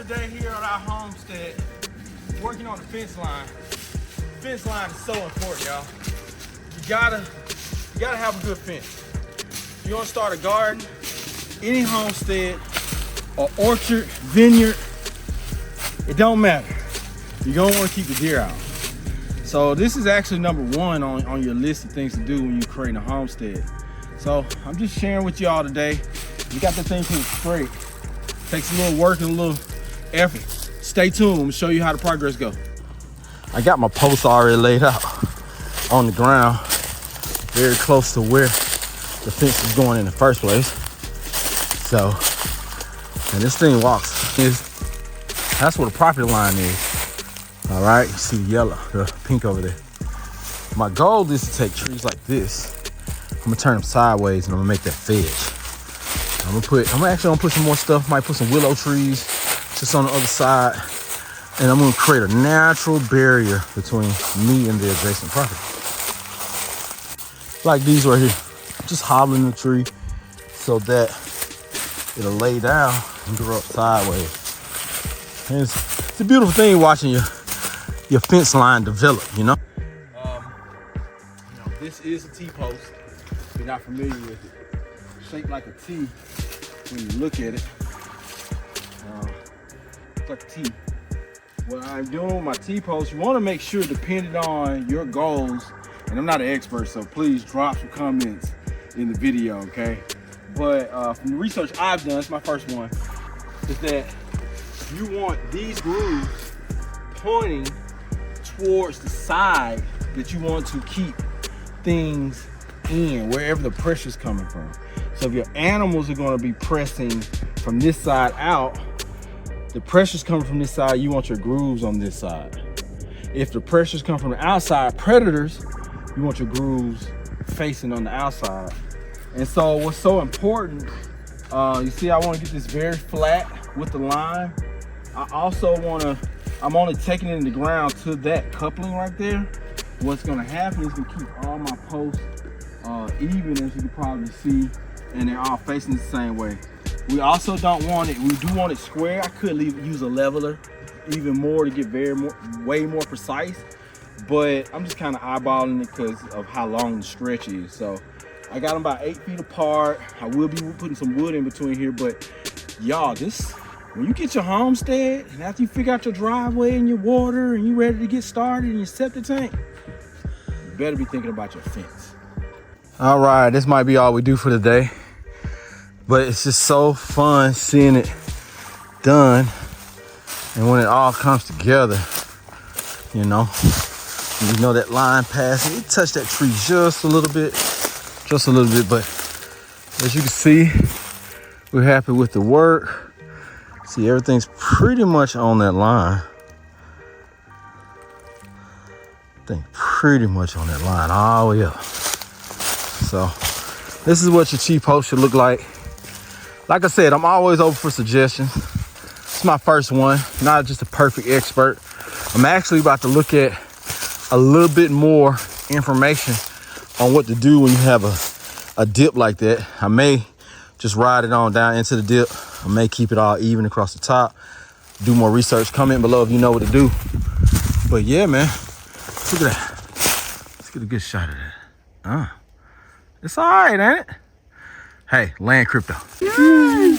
today here at our homestead, working on the fence line. Fence line is so important, y'all. You gotta have a good fence. If you want to start a garden, any homestead or orchard, vineyard, it don't matter. You're gonna want to keep the deer out. So this is actually number one on your list of things to do when you're creating a homestead. So I'm just sharing with y'all today. We got the thing pretty straight. Takes a little work and a little effort. Stay tuned, I'm gonna show you how the progress goes. I got my posts already laid out on the ground, very close to where the fence is going in the first place. So, and this thing that's where the property line is. All right, you see the yellow, the pink over there. My goal is to take trees like this. I'm gonna turn them sideways and I'm gonna make that fence. I'm actually gonna put some more stuff. Might put some willow trees just on the other side, and I'm gonna create a natural barrier between me and the adjacent property. Like these right here, just hobbling the tree so that it'll lay down and grow up sideways. And it's a beautiful thing watching your fence line develop, you know. This is a T-post. If you're not familiar with it, shaped like a T. When you look at it, it's like a T. What I'm doing with my T-post, you want to make sure, depending on your goals, and I'm not an expert, so please drop some comments in the video, okay? But from the research I've done, it's my first one, is that you want these grooves pointing towards the side that you want to keep things in, wherever the pressure's coming from. So if your animals are going to be pressing from this side out, the pressure's coming from this side, you want your grooves on this side. If the pressure's come from the outside, predators, you want your grooves facing on the outside. And so what's so important, you see I want to get this very flat with the line. I also I'm only taking it in the ground to that coupling right there. What's going to happen is going to keep all my posts even, as you can probably see, and they're all facing the same way. We also don't want it, we do want it square. I could use a leveler even more to get way more precise, but I'm just kind of eyeballing it because of how long the stretch is. So I got them about 8 feet apart. I will be putting some wood in between here, but y'all, when you get your homestead and after you figure out your driveway and your water and you're ready to get started in your septic tank, you better be thinking about your fence. All right, this might be all we do for today, but it's just so fun seeing it done. And when it all comes together, you know that line passing, it touched that tree just a little bit, but as you can see, we're happy with the work. See, everything's pretty much on that line. Pretty much on that line all the way up. So this is what your T-post should look like. Like I said, I'm always open for suggestions. It's my first one, not just a perfect expert. I'm actually about to look at a little bit more information on what to do when you have a dip like that. I may just ride it on down into the dip. I may keep it all even across the top. Do more research. Comment below if you know what to do. But yeah, man, look at that. Let's get a good shot of that. It's all right, ain't it? Hey, land crypto. Yay!